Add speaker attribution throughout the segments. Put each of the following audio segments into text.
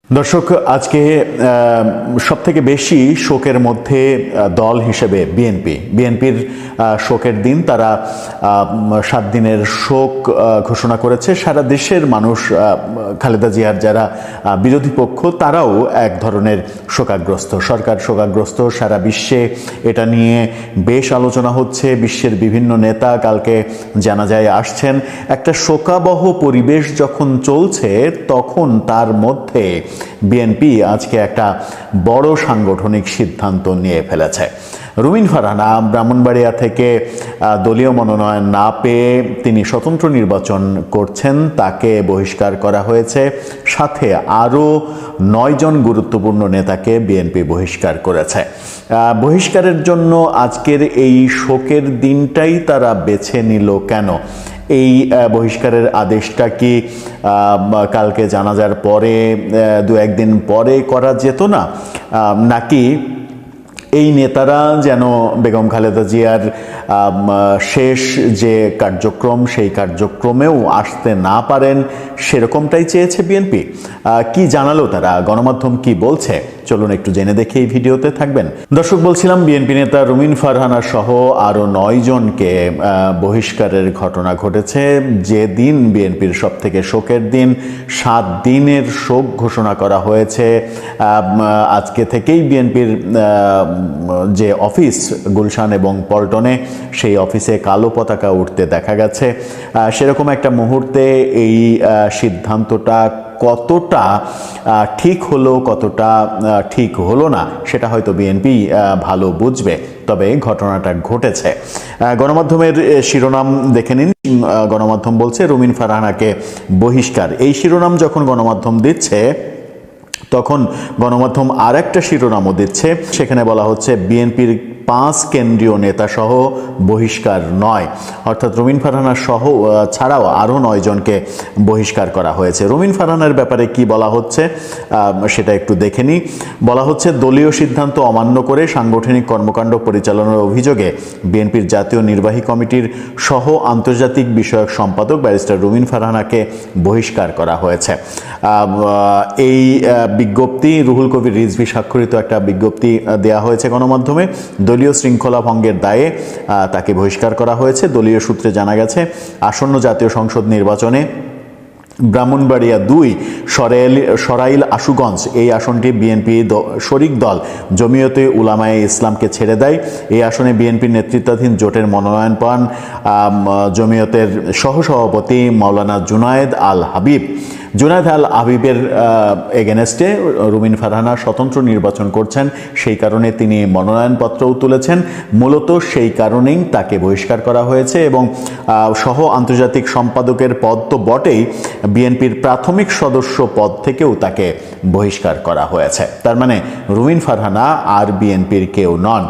Speaker 1: দর্শক, আজকে সবথেকে বেশি শোকের মধ্যে দল হিসেবে বিএনপির শোকের দিন। তারা 7 দিনের শোক ঘোষণা করেছে। সারা দেশের মানুষ, খালেদা জিয়ার যারা বিরোধী পক্ষ, তারাও এক ধরনের শোকাগ্রস্ত। সরকার শোকাগ্রস্ত, সারা বিশ্বে এটা নিয়ে বেশ আলোচনা হচ্ছে। বিশ্বের বিভিন্ন নেতা কালকে জানাজায় আসছেন। একটা শোকাবহ পরিবেশ যখন চলছে, তখন তার মধ্যে বিএনপি আজকে একটা বড় সাংগঠনিক সিদ্ধান্ত নিয়ে ফেলেছে। রুমিন ফারহানা ব্রাহ্মণবাড়িয়া থেকে দলীয় মনোনয়ন না পেয়ে তিনি স্বতন্ত্র নির্বাচন করছেন, তাকে বহিষ্কার করা হয়েছে। সাথে আরও 9 জন গুরুত্বপূর্ণ নেতাকে বিএনপি বহিষ্কার করেছে। বহিষ্কারের জন্য আজকের এই শোকের দিনটাই তারা বেছে নিল কেন? এই বহিষ্কারের আদেশটা কি কালকে জানাজার পরে 2-1 দিন পরে করা যেত না? নাকি এই নেতারা যেন বেগম খালেদা জিয়ার শেষ যে কার্যক্রম, সেই কার্যক্রমেও আসতে না পারেন, সেরকমটাই চেয়েছে বিএনপি? কি জানালো তারা? গণমাধ্যম কি বলছে? চলুন একটু জেনে দেখি এই ভিডিওতে। থাকবেন। দর্শক, বলছিলাম বিএনপি নেতা রুমিন ফারহানা সহ আরও 9 জনকে বহিষ্কারের ঘটনা ঘটেছে। যে দিন বিএনপির সবথেকে শোকের দিন, 7 দিনের শোক ঘোষণা করা হয়েছে। আজকে থেকেই বিএনপির যে অফিস গুলশান এবং পল্টনে, সেই অফিসে কালো পতাকা উঠতে দেখা গেছে। সেরকম একটা মুহূর্তে এই সিদ্ধান্তটা কতটা ঠিক হলো, কতটা ঠিক হলো না, সেটা হয়তো বিএনপি ভালো বুঝবে। তবে ঘটনাটা ঘটেছে। গণমাধ্যমের শিরোনাম দেখে নিন। গণমাধ্যম বলছে রুমিন ফারহানাকে বহিষ্কার। এই শিরোনাম যখন গণমাধ্যম দিচ্ছে, তখন গণমাধ্যম আর একটা শিরোনামও দিচ্ছে। সেখানে বলা হচ্ছে বিএনপির 5 কেন্দ্রীয় নেতা সহ বহিষ্কার 9, অর্থাৎ রুমিন ফারহানা সহ ছাড়াও আরও 9 জনকে বহিষ্কার করা হয়েছে। রুমিন ফারহানার ব্যাপারে কি বলা হচ্ছে সেটা একটু দেখে নিই। বলা হচ্ছে দলীয় সিদ্ধান্ত অমান্য করে সাংগঠনিক কর্মকাণ্ড পরিচালনার অভিযোগে বিএনপির জাতীয় নির্বাহী কমিটির সহ আন্তর্জাতিক বিষয়ক সম্পাদক ব্যারিস্টার রুমিন ফারহানাকে বহিষ্কার করা হয়েছে। এই বিজ্ঞপ্তি রুহুল কবির রিজভী স্বাক্ষরিত একটা বিজ্ঞপ্তি দেয়া হয়েছে গণমাধ্যমে। দলীয় শৃঙ্খলা ভঙ্গের দায়ে তাকে বহিষ্কার করা হয়েছে। দলীয় সূত্রে জানা গেছে, আসন্ন জাতীয় সংসদ নির্বাচনে ব্রাহ্মণবাড়িয়া 2 সরাইল আশুগঞ্জ, এই আসনটি বিএনপি শরিক দল জমিয়তে উলামায়ে ইসলামকে ছেড়ে দেয়। এই আসনে বিএনপির নেতৃত্বাধীন জোটের মনোনয়ন পান জমিয়তের সহসভাপতি মাওলানা জুনায়েদ আল হাবিবের এগেনস্টে রুমিন ফারহানা স্বতন্ত্র নির্বাচন করছেন। সেই কারণে তিনি মনোনয়নপত্রও তুলেছেন। মূলত সেই কারণেই তাকে বহিষ্কার করা হয়েছে। এবং সহ আন্তর্জাতিক সম্পাদকের পদ তো বটেই, বিএনপির প্রাথমিক সদস্য পদ থেকেও তাকে বহিষ্কার করা হয়েছে। তার মানে রুমিন ফারহানা আর বিএনপির কেউ নন।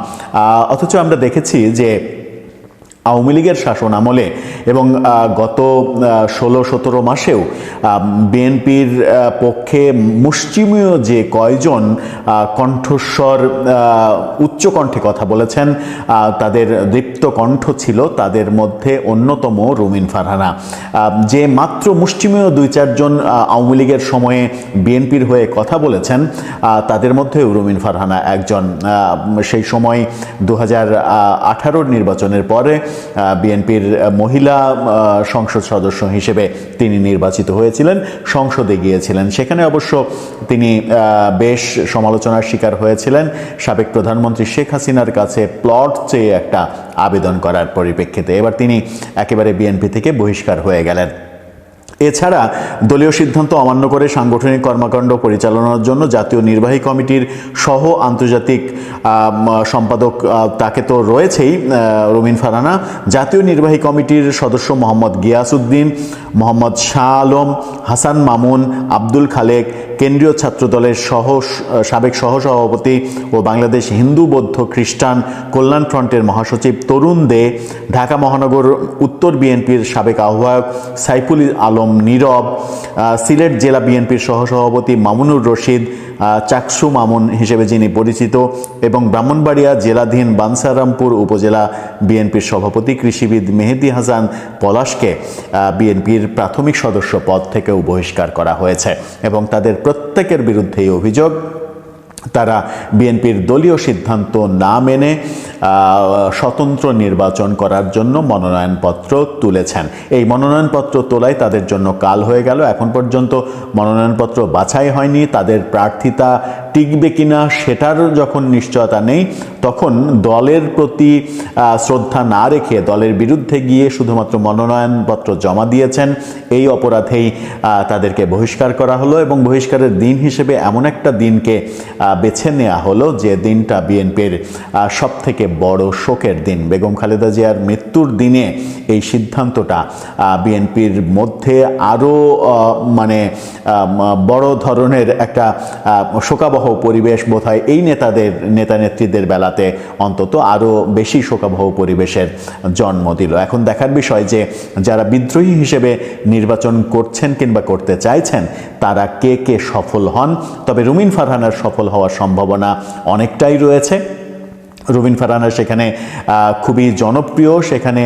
Speaker 1: অথচ আমরা দেখেছি যে আওয়ামী লীগের শাসন আমলে এবং গত 16-17 মাসেও বিএনপির পক্ষে মুষ্টিমেয় যে কয়জন কণ্ঠস্বর উচ্চ কণ্ঠে কথা বলেছেন, তাদের দীপ্ত কণ্ঠ ছিল, তাদের মধ্যে অন্যতম রুমিন ফারহানা। যে মাত্র মুষ্টিমেয় 2-4 জন আওয়ামী লীগের সময়ে বিএনপির হয়ে কথা বলেছেন, তাদের মধ্যেও রুমিন ফারহানা একজন। সেই সময় 2018 নির্বাচনের পরে বিএনপির মহিলা সংসদ সদস্য হিসেবে তিনি নির্বাচিত হয়েছিলেন, সংসদে গিয়েছিলেন। সেখানে অবশ্য তিনি বেশ সমালোচনার শিকার হয়েছিলেন সাবেক প্রধানমন্ত্রী শেখ হাসিনার কাছে প্লট চেয়ে একটা আবেদন করার পরিপ্রেক্ষিতে। এবার তিনি একেবারে বিএনপি থেকে বহিষ্কার হয়ে গেলেন। এছাড়া দলীয় সিদ্ধান্ত অমান্য করে সাংগঠনিক কর্মকাণ্ড পরিচালনার জন্য জাতীয় নির্বাহী কমিটির সহ আন্তর্জাতিক সম্পাদক, তাকে তো রয়েছেই রুমিন ফারহানা। জাতীয় নির্বাহী কমিটির সদস্য মোহাম্মদ গিয়াসউদ্দিন, মোহাম্মদ শাহ আলম, হাসান মামুন, আব্দুল খালেক, কেন্দ্রীয় ছাত্রদলের সাবেক সহসভাপতি ও বাংলাদেশ হিন্দু বৌদ্ধ খ্রিস্টান কল্যাণ ফ্রন্টের মহাসচিব তরুণ দে, ঢাকা মহানগর উত্তর বিএনপির সাবেক আহ্বায়ক সাইফুল আলম আলম নীরব, সিলেট জেলা বিএনপির সহসভাপতি মামুনুর রশিদ, চাকসু মামুন হিসেবে যিনি পরিচিত, এবং ব্রাহ্মণবাড়িয়া জেলাধীন বাঞ্ছারামপুর উপজেলা বিএনপির সভাপতি কৃষিবিদ মেহেদী হাসান পলাশকে বিএনপির প্রাথমিক সদস্য পদ থেকেও বহিষ্কার করা হয়েছে এবং তাদের প্রত্যেকের বিরুদ্ধেই অভিযোগ তারা বিএনপির দলীয় সিদ্ধান্ত না মেনে স্বতন্ত্র নির্বাচন করার জন্য মনোনয়নপত্র তুলেছেন। এই মনোনয়নপত্র তোলায় তাদের জন্য কাল হয়ে গেল। এখন পর্যন্ত মনোনয়নপত্র বাছাই হয়নি। তাদের প্রার্থিতা টিকবে কিনা সেটার যখন নিশ্চয়তা নেই, তখন দলের প্রতি শ্রদ্ধা না রেখে দলের বিরুদ্ধে গিয়ে শুধুমাত্র মনোনয়নপত্র জমা দিয়েছেন, এই অপরাধেই তাদেরকে বহিষ্কার করা হলো। এবং বহিষ্কারের দিন হিসেবে এমন একটা দিনকে বেছে নেওয়া হলো যে দিনটা বিএনপির সবথেকে বড় শোকের দিন। বেগম খালেদা জিয়ার মৃত্যুর দিনে এই সিদ্ধান্তটা বিএনপির মধ্যে আরও বড় ধরনের একটা শোকাবহ পরিবেশ বোধহয় এই নেতা নেত্রীদের বেলাতে অন্তত আরও বেশি শোকাবহ পরিবেশের জন্ম দিল। এখন দেখার বিষয় যে যারা বিদ্রোহী হিসেবে নির্বাচন করছেন কিংবা করতে চাইছেন তারা কে কে সফল হন। তবে রুমিন ফারহানার সফল হওয়ার সম্ভাবনা অনেকটাই রয়েছে। রুমিন ফারহানা সেখানে খুবই জনপ্রিয়। সেখানে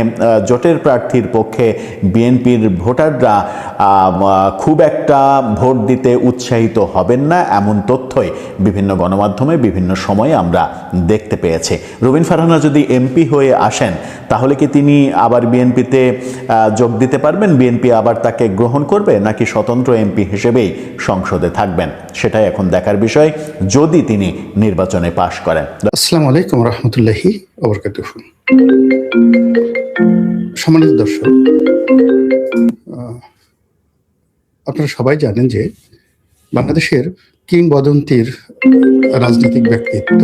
Speaker 1: জোটের প্রার্থীর পক্ষে বিএনপির ভোটাররা খুব একটা ভোট দিতে উৎসাহিত হবেন না, এমন তথ্যই বিভিন্ন গণমাধ্যমে বিভিন্ন সময়ে আমরা দেখতে পেয়েছি। রুমিন ফারহানা যদি এমপি হয়ে আসেন তাহলে কি তিনি আবার বিএনপিতে যোগ দিতে পারবেন? বিএনপি আবার তাকে গ্রহণ করবে নাকি স্বতন্ত্র এমপি হিসেবেই সংসদে থাকবেন? সেটাই এখন দেখার বিষয় যদি তিনি নির্বাচনে পাশ করেন।
Speaker 2: আসসালামু আলাইকুম রহমতুল্লাহি ওয়া বারাকাতুহু। সম্মানিত দর্শক, আপনারা সবাই জানেন যে বাংলাদেশের কিংবদন্তির রাজনৈতিক ব্যক্তিত্ব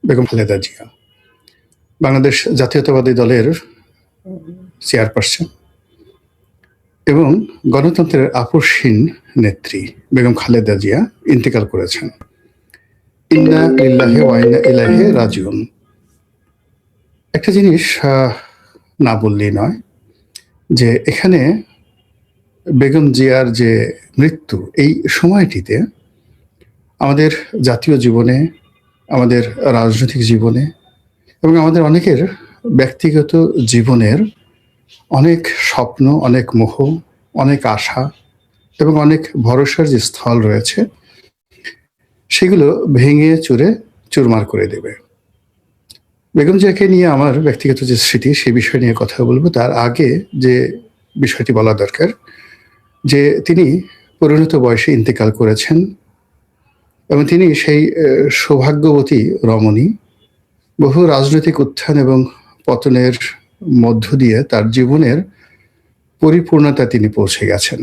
Speaker 2: বেগম খালেদা জিয়া বাংলাদেশ জাতীয়তাবাদী দলের চেয়ারপারসন এবং গণতন্ত্রের আপসহীন নেত্রী বেগম খালেদা জিয়া ইন্তেকাল করেছেন। ইন্না লিল্লাহি ওয়া ইন্না ইলাইহি রাজিউন। একটা জিনিস না বললেই নয় যে এখানে বেগম জিয়ার যে মৃত্যু, এই সময়টিতে আমাদের জাতীয় জীবনে, আমাদের রাজনৈতিক জীবনে এবং আমাদের অনেকের ব্যক্তিগত জীবনের অনেক স্বপ্ন, অনেক মোহ, অনেক আশা এবং অনেক ভরসার যে স্থল রয়েছে সেগুলো ভেঙে চুরে চুরমার করে দেবে। বেগম জিয়াকে নিয়ে আমার ব্যক্তিগত যে স্মৃতি, সেই বিষয় নিয়ে কথা বলবো। তার আগে যে বিষয়টি বলা দরকার যে তিনি পরিণত বয়সে ইন্তেকাল করেছেন এবং তিনি সেই সৌভাগ্যবতী রমণী। বহু রাজনৈতিক উত্থান এবং পতনের মধ্য দিয়ে তার জীবনের পরিপূর্ণতা তিনি পৌঁছে গেছেন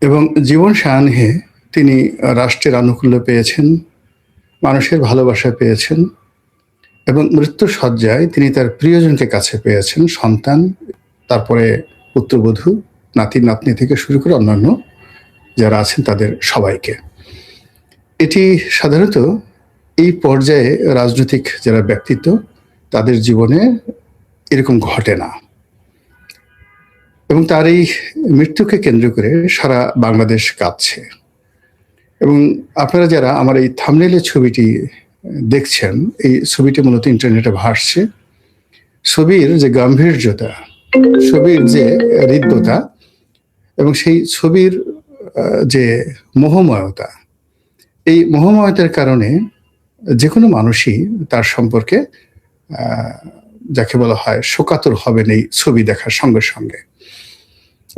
Speaker 2: এবং জীবন সায়াহ্নে তিনি রাষ্ট্রের আনুকূল্য পেয়েছেন, মানুষের ভালোবাসা পেয়েছেন এবং মৃত্যুর শয্যায় তিনি তার প্রিয়জনকে কাছে পেয়েছেন, সন্তান, তারপরে পুত্রবধূ, নাতি নাতনি থেকে শুরু করে অন্যান্য যারা আছেন তাদের সবাইকে। এটি সাধারণত এই পর্যায়ে রাজনৈতিক যারা ব্যক্তিত্ব তাদের জীবনে এরকম ঘটে না এবং তার এই মৃত্যুকে কেন্দ্র করে সারা বাংলাদেশ কাঁদছে। এবং আপনারা যারা আমার এই থাম্বনেইলের ছবিটি দেখছেন, এই ছবিটি মূলত ইন্টারনেটে ভাসছে। ছবির যে গাম্ভীর্যতা, ছবির যে হৃদ্যতা এবং সেই ছবির যে মোহময়তা, এই মোহময়তার কারণে যে কোনো মানুষই তার সম্পর্কে যাকে বলা হয় শোকাতুর হবেন এই ছবি দেখার সঙ্গে সঙ্গে।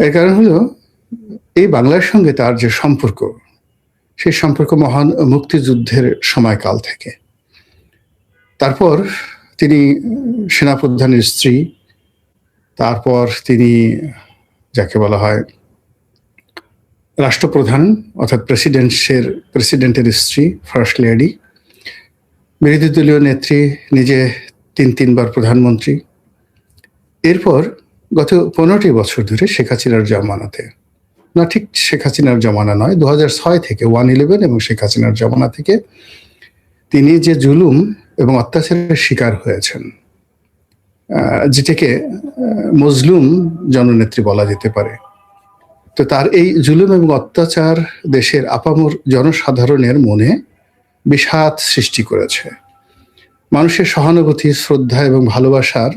Speaker 2: এর কারণ হলো এই বাংলার সঙ্গে তার যে সম্পর্ক, সেই সম্পর্ক মহান মুক্তিযুদ্ধের সময়কাল থেকে। তারপর তিনি সেনাপ্রধানের স্ত্রী, তারপর তিনি যাকে বলা হয় রাষ্ট্রপ্রধান অর্থাৎ প্রেসিডেন্টের স্ত্রী, ফার্স্ট লেডি, বিরোধী দলীয় নেত্রী, নিজে তিনবার প্রধানমন্ত্রী। এরপর গত 15টি বছর ধরে শেখ হাসিনার জমানাতে, না ঠিক শেখ হাসিনার জমানা নয়, 2006 থেকে 111 এবং শেখ হাসিনার জমানা থেকে তিনি যে জুলুম এবং অত্যাচারের শিকার হয়েছেন, যেটাকে মজলুম জননেত্রী বলা যেতে পারে। তো তার এই জুলুম এবং অত্যাচার দেশের আপামর জনসাধারণের মনে বিষাদ সৃষ্টি করেছে। মানুষের সহানুভূতি, শ্রদ্ধা এবং ভালোবাসার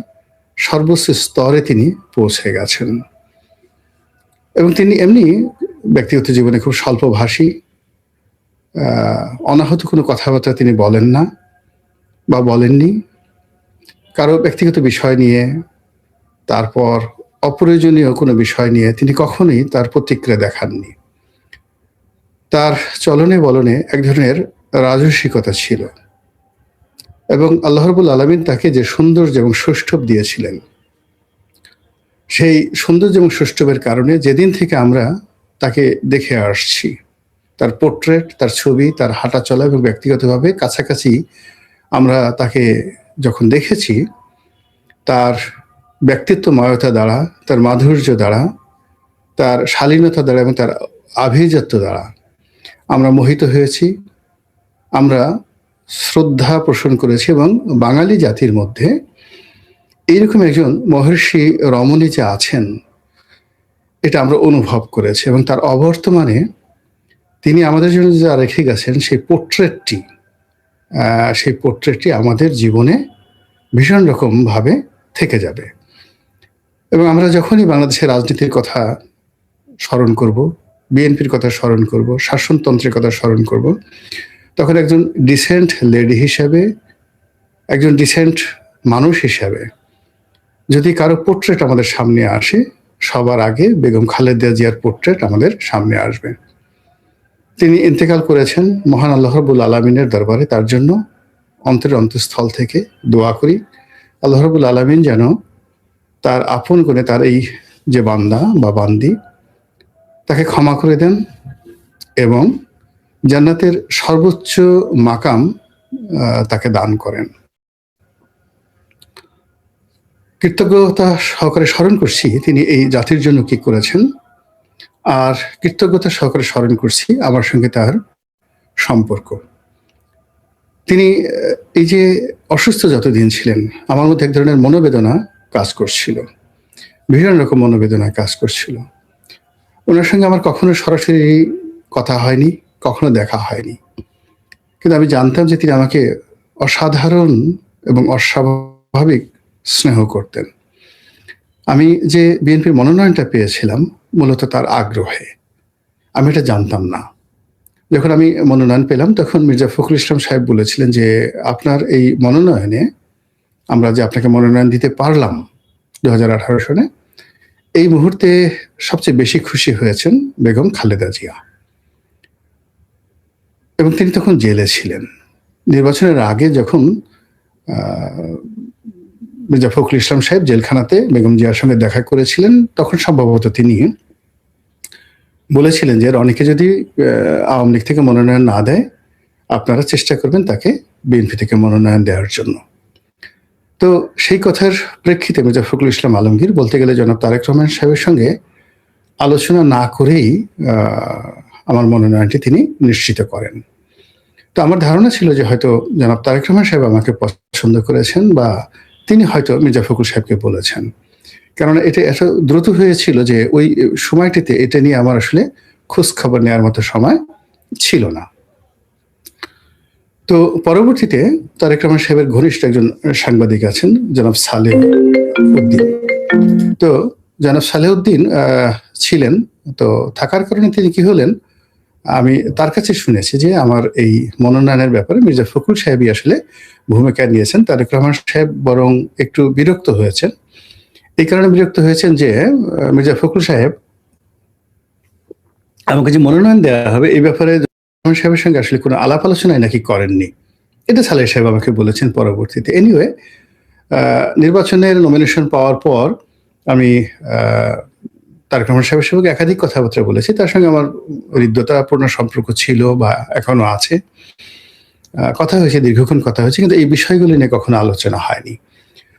Speaker 2: সর্বোচ্চ স্তরে তিনি পৌঁছে গেছেন। এবং তিনি এমনি ব্যক্তিগত জীবনে খুব স্বল্পভাষী, অনাহত কোনো কথাবার্তা তিনি বলেন না বা বলেননি। কারো ব্যক্তিগত বিষয় নিয়ে, তারপর অপ্রয়োজনীয় কোনো বিষয় নিয়ে তিনি কখনোই তার প্রতিক্রিয়া দেখাননি। তার চলনে বলনে এক ধরনের রাজসিকতা ছিল এবং আল্লাহ রাব্বুল আলামিন তাকে যে সৌন্দর্য এবং সৌষ্ঠব দিয়েছিলেন, সেই সৌন্দর্য এবং সৌষ্ঠবের কারণে যেদিন থেকে আমরা তাকে দেখে আসছি, তার পোর্ট্রেট, তার ছবি, তার হাঁটা চলা এবং ব্যক্তিগতভাবে কাছাকাছি আমরা তাকে যখন দেখেছি, তার ব্যক্তিত্বময়তা দ্বারা, তার মাধুর্য দ্বারা, তার শালীনতা দ্বারা এবং তার আভিজাত্য দ্বারা আমরা মোহিত হয়েছি, আমরা শ্রদ্ধা পোষণ করেছি এবং বাঙালি জাতির মধ্যে এইরকম একজন মহর্ষি রমণী যে আছেন এটা আমরা অনুভব করেছি। এবং তার অবর্তমানে তিনি আমাদের জন্য যা রেখে গেছেন সেই পোর্ট্রেটটি আমাদের জীবনে ভীষণ রকমভাবে থেকে যাবে। এবং আমরা যখনই বাংলাদেশের রাজনীতির কথা স্মরণ করব, বিএনপির কথা স্মরণ করব, শাসনতন্ত্রের কথা স্মরণ করব, তখন একজন ডিসেন্ট লেডি হিসাবে, একজন ডিসেন্ট মানুষ হিসাবে যদি কারো পোর্ট্রেট আমাদের সামনে আসে, সবার আগে বেগম খালেদা জিয়ার পোর্ট্রেট আমাদের সামনে আসবে। তিনি ইন্তেকাল করেছেন, মহান আল্লাহ রাব্বুল আলামিনের দরবারে তার জন্য অন্তরের অন্তঃস্থল থেকে দোয়া করি, আল্লাহ রাব্বুল আলামিন যেন তার আপন করে তার এই যে বান্দা বা বান্দি, তাকে ক্ষমা করে দেন এবং জান্নাতের সর্বোচ্চ মাকাম তাকে দান করেন। কৃতজ্ঞতা সহকারে স্মরণ করছি তিনি এই জাতির জন্য কি করেছেন, আর কৃতজ্ঞতা সহকারে স্মরণ করছি আমার সঙ্গে তার সম্পর্ক। তিনি এই যে অসুস্থ যতদিন ছিলেন, আমার মধ্যে এক ধরনের মনোবেদনা কাজ করছিল, ভীষণ রকম মনোবেদনা কাজ করছিল। ওনার সঙ্গে আমার কখনো সরাসরি কথা হয়নি, কখনো দেখা হয়নি, কিন্তু আমি জানতাম যে তিনি আমাকে অসাধারণ এবং অস্বাভাবিক স্নেহ করতেন। আমি যে বিএনপির মনোনয়নটা পেয়েছিলাম মূলত তার আগ্রহে, আমি এটা জানতাম না। যখন আমি মনোনয়ন পেলাম তখন মির্জা ফখরুল ইসলাম সাহেব বলেছিলেন যে আপনার এই মনোনয়নে, আমরা যে আপনাকে মনোনয়ন দিতে পারলাম 2018 সনে, এই মুহূর্তে সবচেয়ে বেশি খুশি হয়েছেন বেগম খালেদা জিয়া। এবং তিনি তখন জেলে ছিলেন। নির্বাচনের আগে যখন মির্জা ফখরুল ইসলাম সাহেব জেলখানাতে বেগম জিয়ার সঙ্গে দেখা করেছিলেন, তখন সম্ভবত তিনি বলেছিলেন যে অনেকে যদি আওয়ামী লীগ থেকে মনোনয়ন না দেয়, আপনারা চেষ্টা করবেন তাকে বিএনপি থেকে মনোনয়ন দেওয়ার জন্য। তো সেই কথার প্রেক্ষিতে মির্জা ফখরুল ইসলাম আলমগীর বলতে গেলে জনাব তারেক রহমান সাহেবের সঙ্গে আলোচনা না করেই আমার মনোনয়নটি তিনি নিশ্চিত করেন। তো আমার ধারণা ছিল যে হয়তো জনাব তারেক রহমান সাহেব আমাকে পছন্দ করেছেন বা তিনি হয়তো মির্জা ফখরুল সাহেবকে বলেছেন, কারণ এটা এত দ্রুত হয়েছিল যে ওই সময়টিতে এটা নিয়ে আমার আসলে খোঁজ খবর নেওয়ার মতো সময় ছিল না। তো পরবর্তীতে তারেক রহমান সাহেবের ঘনিষ্ঠ একজন সাংবাদিক আছেন জনাব সালেহ উদ্দিন। তো জনাব সালেহ উদ্দিন ছিলেন, তো থাকার কারণে তিনি কি হলেন, আমি তার কাছে শুনেছি যে আমার এই মনোনয়নের ব্যাপারে মির্জা ফখরুল সাহেবই আসলে ভূমিকা নিয়েছেন। তারেক রহমান সাহেব বরং একটু বিরক্ত হয়েছেন। এই কারণে বিরক্ত হয়েছেন যে মির্জা ফখরুল সাহেব আমাকে যে মনোনয়ন দেওয়া হবে এই ব্যাপারে রহমান সাহেবের সঙ্গে আসলে কোনো আলাপ আলোচনায় নাকি করেননি। এটা সালেহ সাহেব আমাকে বলেছেন পরবর্তীতে। এনিওয়ে, নির্বাচনের নমিনেশন পাওয়ার পর আমি তারেক রহমান সাহেবের সঙ্গে একাধিক কথাবার্তা বলেছি। তার সঙ্গে আমার হৃদ্যতাপূর্ণ সম্পর্ক ছিল বা এখনো আছে। কথা হয়েছে, দীর্ঘক্ষণ কথা হয়েছে, কিন্তু এই বিষয়গুলো নিয়ে কখনো আলোচনা হয়নি।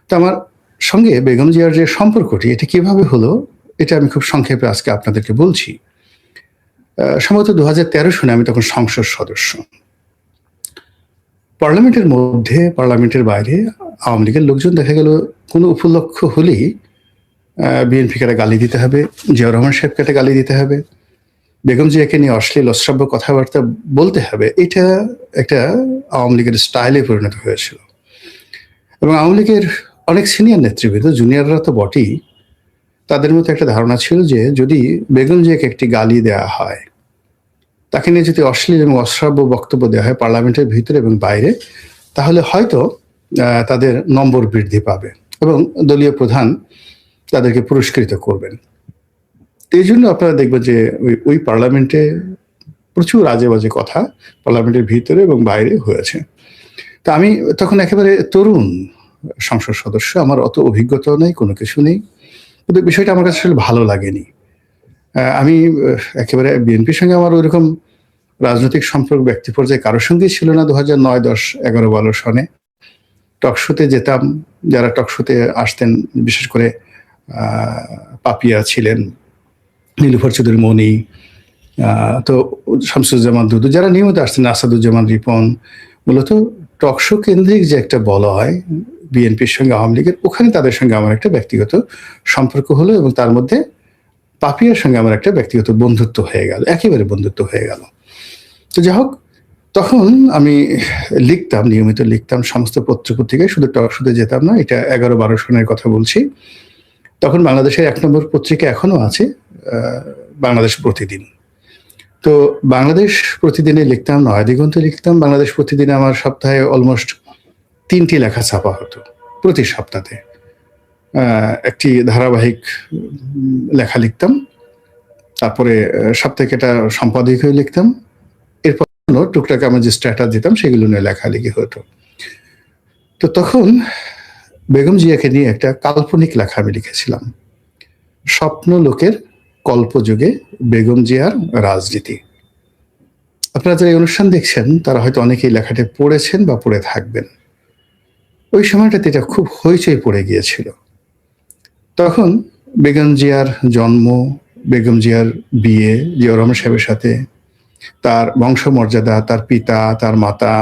Speaker 2: তো আমার সঙ্গে বেগম জিয়ার যে সম্পর্কটি, এটা কিভাবে হলো এটা আমি খুব সংক্ষেপে আজকে আপনাদেরকে বলছি। সম্ভবত 2013 সনে আমি তখন সংসদ সদস্য। পার্লামেন্টের মধ্যে, পার্লামেন্টের বাইরে আওয়ামী লীগের লোকজন দেখা গেল কোনো উপলক্ষ হলেই বিএনপিকে একটা গালি দিতে হবে, জিয়াউর রহমান সাহেবকে একটা গালি দিতে হবে, বেগম জিয়াকে নিয়ে অশ্লীল অশ্রাব্য কথাবার্তা বলতে হবে। এটা একটা আওয়ামী লীগের স্টাইলে পরিণত হয়েছিল। এবং আওয়ামী লীগের অনেক সিনিয়র নেতৃবৃন্দ, জুনিয়ররা তো বটেই, তাদের মধ্যে একটা ধারণা ছিল যে যদি বেগম জিয়াকে একটি গালি দেওয়া হয়, তাকে নিয়ে যদি অশ্লীল এবং অশ্রাব্য বক্তব্য দেওয়া হয় পার্লামেন্টের ভিতরে এবং বাইরে, তাহলে হয়তো তাদের নম্বর বৃদ্ধি পাবে এবং দলীয় প্রধান তাদেরকে পুরস্কৃত করবেন। এই জন্য আপনারা দেখবেন যে ওই পার্লামেন্টে প্রচুর আজে বাজে কথা পার্লামেন্টের ভিতরে এবং বাইরে হয়েছে। তা আমি তখন একেবারে তরুণ সংসদ সদস্য, আমার অত অভিজ্ঞতা নেই, কোনো কিছু নেই, কিন্তু বিষয়টা আমার কাছে আসলে ভালো লাগেনি। আমি একেবারে বিএনপির সঙ্গে আমার ওইরকম রাজনৈতিক সম্পর্ক ব্যক্তি পর্যায়ে কারোর সঙ্গেই ছিল না। 2009, 10, 11, 12 সনে টকশোতে যেতাম, যারা টকশোতে আসতেন, বিশেষ করে পাপিয়া ছিলেন, নীলুফার চৌধুরী মনি, তো শামসুজ্জামান দুদু, যারা নিয়মিত আসতেন, আসাদুজ্জামান রিপন, মূলত টকশো কেন্দ্রিক যে একটা বলা হয় বিএনপির সঙ্গে আওয়ামী লীগের, ওখানে তাদের সঙ্গে আমার একটা ব্যক্তিগত সম্পর্ক হলো এবং তার মধ্যে পাপিয়ার সঙ্গে আমার একটা ব্যক্তিগত বন্ধুত্ব হয়ে গেল, একেবারে বন্ধুত্ব হয়ে গেল। তো যাই হোক, তখন আমি লিখতাম, নিয়মিত লিখতাম সমস্ত পত্রিকায়, শুধু টকশোতে যেতাম না। এটা 11-12 সনের কথা বলছি। তখন বাংলাদেশের 1 নম্বর পত্রিকা এখনো আছে, বাংলাদেশ প্রতিদিন। তো বাংলাদেশ প্রতিদিনে লিখতাম, নয়াদিগন্তে লিখতাম। বাংলাদেশ প্রতিদিনে আমার সপ্তাহে অলমোস্ট 3টি লেখা ছাপা হতো প্রতি সপ্তাহে। একটি ধারাবাহিক লেখা লিখতাম, তারপরে সাপ্তাহিক একটা সম্পাদকীয় লিখতাম, এরপর টুকটাক আমার যে স্ট্যাটাস দিতাম সেগুলো নিয়ে লেখালেখি হতো। তো তখন বেগম জিয়াকে নিয়ে একটা কাল্পনিক লেখা আমি লিখেছিলাম, স্বপ্ন লোকের কল্পযুগে বেগম জিয়ার রাজনীতি। আপনারা যারা এই অনুষ্ঠান দেখছেন তারা হয়তো অনেকেই লেখাটা পড়েছেন বা পড়ে থাকবেন। ওই সময়টাতে এটা খুব হইচই পড়ে গিয়েছিল। তখন বেগম জিয়ার জন্ম, বেগম জিয়ার বিয়ে জিয়াউর রহমান সাহেবের সাথে, তার বংশমর্যাদা, তার পিতা, তার মাতা,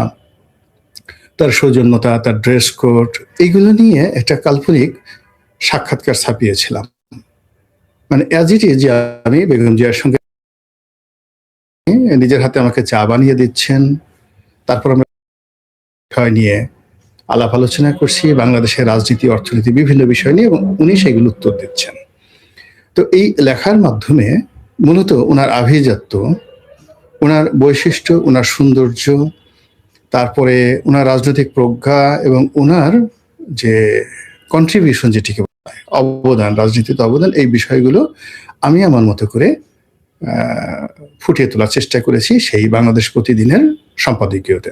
Speaker 2: তার সৌজন্যতা, তার ড্রেস কোড, এইগুলো নিয়ে একটা কাল্পনিক সাক্ষাৎকার ছাপিয়েছিলাম। মানে অ্যাজ ইট ইজ, আমি বেগম জিয়ার সঙ্গে নিজের হাতে আমাকে চা বানিয়ে দিচ্ছেন, তারপর আমরা বিষয় নিয়ে আলাপ আলোচনা করছি, বাংলাদেশের রাজনীতি, অর্থনীতি, বিভিন্ন বিষয় নিয়ে, এবং উনি সেগুলো উত্তর দিচ্ছেন। তো এই লেখার মাধ্যমে মূলত ওনার আভিজাত্য, ওনার বৈশিষ্ট্য, ওনার সৌন্দর্য, তারপরে ওনার রাজনৈতিক প্রজ্ঞা এবং ওনার যে কন্ট্রিবিউশন, যেটিকে অবদান, রাজনীতিতে অবদান, এই বিষয়গুলো আমি আমার মতো করে ফুটিয়ে তোলার চেষ্টা করেছি সেই বাংলাদেশ প্রতিদিনের সম্পাদকীয়তে।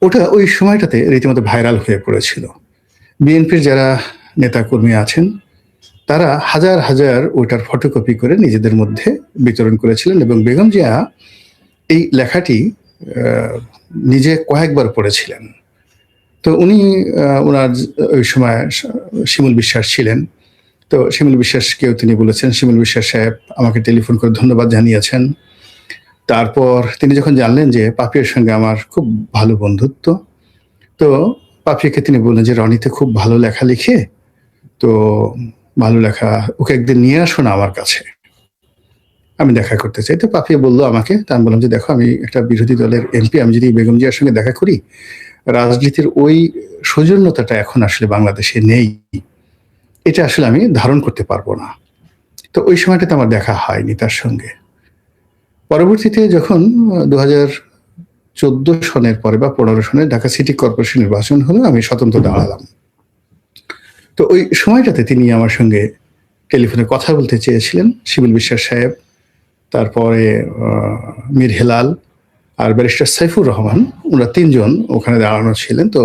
Speaker 2: ওটা ওই সময়টাতে রীতিমতো ভাইরাল হয়ে পড়েছিল। বিএনপির যারা নেতাকর্মী আছেন তারা হাজার হাজার ওইটার ফটোকপি করে নিজেদের মধ্যে বিতরণ করেছিলেন, এবং বেগম জিয়া এই লেখাটি নিজে কয়েকবার পড়েছিলেন। তো উনি ওনার ওই সময় শিমুল বিশ্বাস ছিলেন, তো শিমুল বিশ্বাসকেও তিনি বলেছেন, শিমুল বিশ্বাস সাহেব আমাকে টেলিফোন করে ধন্যবাদ জানিয়েছেন। তারপর তিনি যখন জানলেন যে পাপিয়ার সঙ্গে আমার খুব ভালো বন্ধুত্ব, তো পাপিয়াকে তিনি বললেন যে রনিতে খুব ভালো লেখা লিখে, তো ভালো লেখা, ওকে একদিন নিয়ে আসো না আমার কাছে, আমি দেখা করতে চাই। তো পাপিয়া বললো আমাকে, তা আমি বললাম যে দেখো, আমি একটা বিরোধী দলের এমপি, আমি যদি বেগম জিয়ার সঙ্গে দেখা করি, রাজনীতির ওই সৌজন্যতাটা এখন আসলে বাংলাদেশে নেই, এটা আসলে আমি ধারণ করতে পারবো না। তো ওই সময়টাতে আমার দেখা হয়নি তার সঙ্গে। পরবর্তীতে যখন 2014 সনের পরে বা 15 সনে ঢাকা সিটি কর্পোরেশন নির্বাচন হলো, আমি স্বতন্ত্র দাঁড়ালাম। তো ওই সময়টাতে তিনি আমার সঙ্গে টেলিফোনে কথা বলতে চেয়েছিলেন, শিমুল বিশ্বাস সাহেব, তারপরে মীর হেলাল আর ব্যারিস্টার সাইফুর রহমান, ওরা 3 জন ওখানে দাঁড়ানো ছিলেন। তো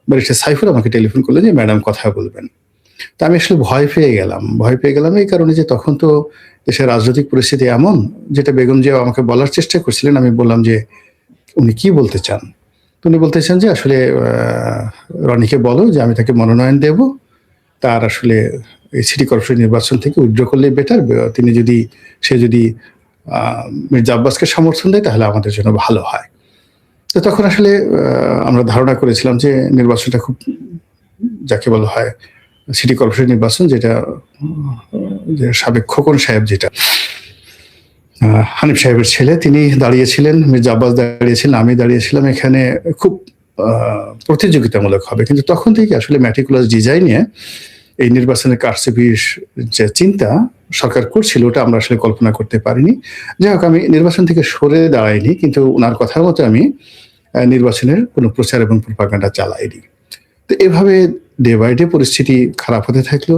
Speaker 2: ব্যারিস্টার সাইফুর আমাকে টেলিফোন করলেন যে ম্যাডাম কথা বলবেন। তা আমি আসলে ভয় পেয়ে গেলাম এই কারণে যে তখন তো দেশের রাজনৈতিক পরিস্থিতি এমন, যেটা বেগম জিয়া আমাকে বলার চেষ্টা করছিলেন। আমি বললাম যে উনি কি বলতে চান? উনি বলতে চান যে আসলে রনিকে বলো যে আমি তাকে মনোনয়ন দেব, তার আসলে এই সিটি কর্পোরেশন নির্বাচন থেকে উইথড্র করলে বেটার, তিনি সে যদি মির্জা আব্বাসকে সমর্থন দেয় তাহলে আমাদের জন্য ভালো হয়। তো তখন আসলে আমরা ধারণা করেছিলাম যে নির্বাচনটা খুব, যাকে বলা হয় সিটি কর্পোরেশন নির্বাচন, যেটা যে সাবেক খোকন সাহেব, যেটা হানিফ সাহেবের ছেলে, তিনি দাঁড়িয়েছিলেন, মির্জা আব্বাস দাঁড়িয়েছিলেন, আমি দাঁড়িয়েছিলাম, এখানে খুব প্রতিযোগিতামূলক হবে। কিন্তু তখন থেকে আসলে ম্যাটিকুলাস ডিজাইনে এই নির্বাচনের কারচুপির যে চিন্তা সরকার করছিল, ওটা আমরা আসলে কল্পনা করতে পারিনি। যাই হোক, আমি নির্বাচন থেকে সরে দাঁড়াইনি, কিন্তু ওনার কথার মতো আমি নির্বাচনের কোনো প্রচার এবং প্রপাগান্ডা চালাইনি। তো এভাবে ডে বাই ডে পরিস্থিতি খারাপ হতে থাকলো।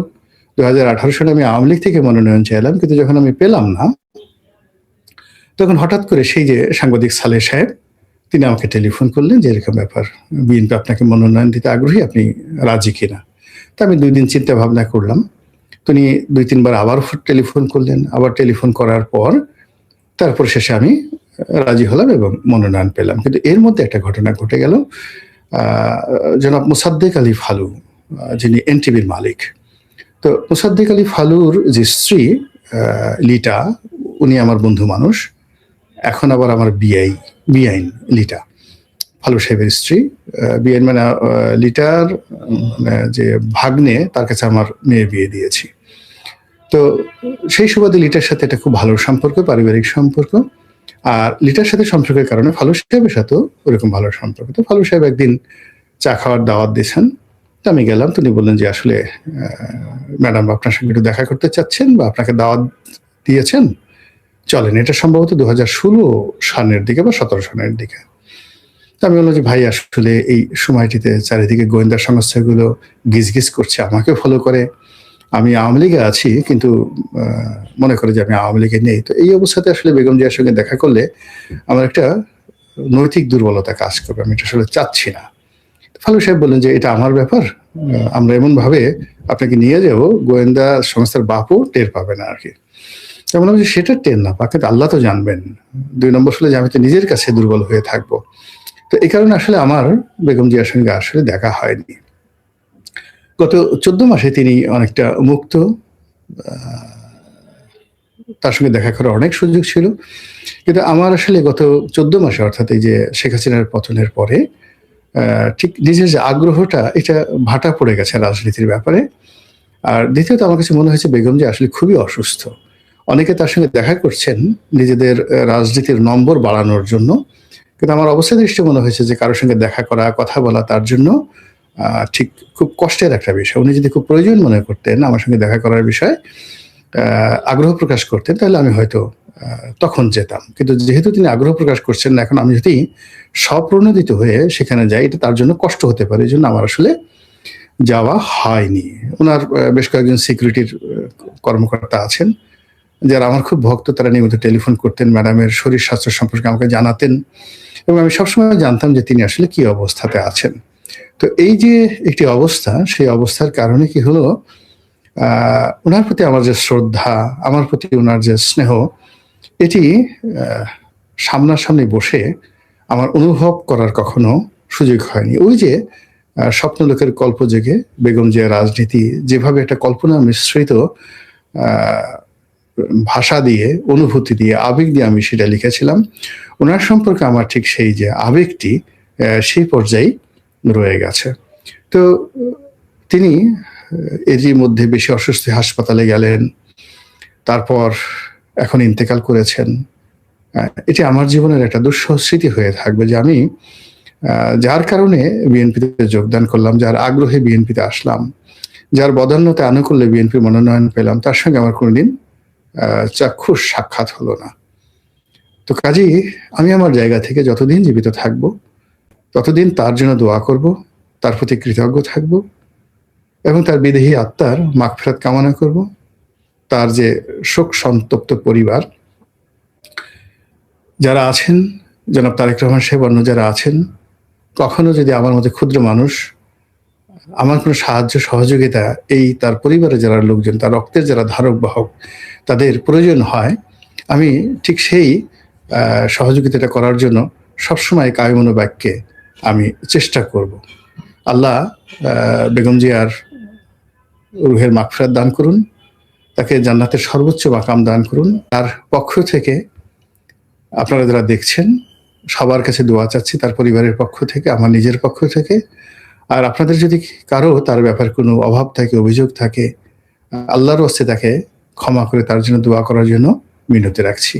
Speaker 2: 2018 সালে আমি আওয়ামী লীগ থেকে মনোনয়ন চাইলাম, কিন্তু যখন আমি পেলাম না, তখন হঠাৎ করে সেই যে সাংবাদিক সালেহ সাহেব, তিনি আমাকে টেলিফোন করলেন যে এরকম ব্যাপার, বিএনপি আপনাকে মনোনয়ন দিতে আগ্রহী, আপনি রাজি কিনা। তা আমি 2 দিন চিন্তা ভাবনা করলাম। তিনি 2-3 বার আবার টেলিফোন করলেন। আবার টেলিফোন করার পর তারপর শেষে আমি রাজি হলাম এবং মনোনয়ন পেলাম। কিন্তু এর মধ্যে একটা ঘটনা ঘটে গেল। জনাব মোসাদ্দেক আলী ফালু, যিনি এনটিভির মালিক, তো মোসাদ্দেক আলী ফালুর যে স্ত্রী লিটা, উনি আমার বন্ধু মানুষ, এখন আবার আমার বিআইন লিটা, ফালু সাহেবের স্ত্রী। বিআইন মানে লিটার যে ভাগ্নে, তার কাছে আমার মেয়ে বিয়ে দিয়েছি। তো সেই সুবাদে লিটার সাথে একটা খুব ভালো সম্পর্ক, পারিবারিক সম্পর্ক। আর লিটার সাথে সম্পর্কের কারণে ফালু সাহেবের সাথেও ওরকম ভালো সম্পর্ক। তো ফালু সাহেব একদিন চা খাওয়ার দাওয়াত দিয়েছেন, তো আমি গেলাম। তিনি বললেন যে আসলে ম্যাডাম আপনার সঙ্গে একটু দেখা করতে চাচ্ছেন, বা আপনাকে দাওয়াত দিয়েছেন, চলেন। এটা সম্ভবত 2016 সালের দিকে বা 17 সালের দিকে। তো আমি বললাম যে ভাই, আসলে এই সময়টিতে চারিদিকে গোয়েন্দা সংস্থাগুলো গিজগিজ করছে, আমাকে ফলো করে, আমি আওয়ামী লীগে আছি, কিন্তু মনে করে যে আমি আওয়ামী লীগে নেই। তো এই অবস্থাতে আসলে বেগম জিয়ার সঙ্গে দেখা করলে আমার একটা নৈতিক দুর্বলতা কাজ করবে, আমি এটা আসলে চাচ্ছি না। ফালু সাহেব বললেন যে এটা আমার ব্যাপার, আমরা এমন ভাবে আপনাকে নিয়ে যাব, গোয়েন্দা সংস্থার বাপও টের পাবে না আর কি। তো বললাম যে সেটা টের না পাকে, আল্লাহ তো জানবেন। 2 নম্বর হলো যে আমি তো নিজের কাছে দুর্বল হয়ে থাকবো। তো এই কারণে আসলে আমার বেগম জিয়ার সঙ্গে আসলে দেখা হয়নি। গত 14 মাসে তিনি অনেকটা মুক্ত, তার সঙ্গে দেখা করার অনেক সুযোগ ছিল। কিন্তু আমার আসলে গত 14 মাসে, অর্থাৎ এই যে শেখ হাসিনার পতনের পরে, ঠিক নিজের যে আগ্রহটা, এটা ভাটা পড়ে গেছে রাজনীতির ব্যাপারে। আর দ্বিতীয়ত আমার কাছে মনে হয়েছে বেগম জিয়া আসলে খুবই অসুস্থ। অনেকে তার সঙ্গে দেখা করছেন নিজেদের রাজনীতির নম্বর বাড়ানোর জন্য, কিন্তু আমার অবস্থা দৃষ্টি মনে হয়েছে যে কারোর সঙ্গে দেখা করা, কথা বলা তার জন্য ঠিক খুব কষ্টের একটা বিষয়। উনি যদি খুব প্রয়োজন মনে করতেন আমার সঙ্গে দেখা করার বিষয়ে, আগ্রহ প্রকাশ করতেন, তাহলে আমি হয়তো তখন যেতাম। কিন্তু যেহেতু তিনি আগ্রহ প্রকাশ করছেন না, এখন আমি যদি স্বপ্রণোদিত হয়ে সেখানে যাই, এটা তার জন্য কষ্ট হতে পারে। এই জন্য আমার আসলে যাওয়া হয়নি। ওনার বেশ কয়েকজন সিকিউরিটির কর্মকর্তা আছেন যারা আমার খুব ভক্ত, তারা নিয়মিত টেলিফোন করতেন, ম্যাডামের শরীর স্বাস্থ্য সম্পর্কে আমাকে জানাতেন, এবং আমি সবসময় জানতাম যে তিনি আসলে কি অবস্থাতে আছেন। তো এই যে একটি অবস্থা, সেই অবস্থার কারণে কি হলো, ওনার প্রতি আমার যে শ্রদ্ধা, আমার প্রতি ওনার যে স্নেহ, এটি সামনাসামনি বসে আমার অনুভব করার কখনো সুযোগ হয়নি। ওই যে স্বপ্নলোকের কল্প জেগে বেগম জিয়া রাজনীতি, যেভাবে একটা কল্পনা মিশ্রিত ভাষা দিয়ে, অনুভূতি দিয়ে, আবেগ দিয়ে আমি সেটা লিখেছিলাম, ওনার সম্পর্কে আমার ঠিক সেই যে আবেগটি, সেই পর্যায়ে রয়ে গেছে। তো তিনি এরই মধ্যে বেশি অসুস্থ, হাসপাতালে গেলেন, তারপর এখন ইন্তেকাল করেছেন। এটি আমার জীবনের একটা দুঃসহ স্মৃতি হয়ে থাকবে যে আমি যার কারণে বিএনপিতে যোগদান করলাম, যার আগ্রহে বিএনপিতে আসলাম, যার বদান্যতে আনুকূল্যে বিএনপি মনোনয়ন পেলাম, তার সঙ্গে আমার কোনোদিন চাক্ষুষ সাক্ষাৎ হলো না। তো কাজেই আমি আমার জায়গা থেকে যতদিন জীবিত থাকব, ততদিন তার জন্য দোয়া করব, তার প্রতি কৃতজ্ঞ থাকব, এবং তার বিদেহী আত্মার মাগফিরাত কামনা করব। তার যে শোক সন্তপ্ত পরিবার যারা আছেন, জনাব তারেক রহমান সাহেব, অন্য যারা আছেন, কখনো যদি আমার মতো ক্ষুদ্র মানুষ আমার কোনো সাহায্য সহযোগিতা, এই তার পরিবারের যারা লোকজন, তার রক্তের যারা ধারক বাহক, তাদের প্রয়োজন হয়, আমি ঠিক সেই সহযোগিতাটা করার জন্য সবসময় কায়মনো বাক্যে আমি চেষ্টা করব। আল্লাহ বেগম জিয়ার রুহের মাগফিরাত দান করুন, তাকে জান্নাতের সর্বোচ্চ মাকাম দান করুন। তার পক্ষ থেকে আপনারা যারা দেখছেন, সবার কাছে দোয়া চাচ্ছি, তার পরিবারের পক্ষ থেকে, আমার নিজের পক্ষ থেকে। আর আপনাদের যদি কারো তার ব্যাপারে কোনো অভাব থাকে, অভিযোগ থাকে, আল্লাহর ওয়াস্তে তাকে ক্ষমা করে তার জন্য দোয়া করার জন্য মিনতি রাখছি।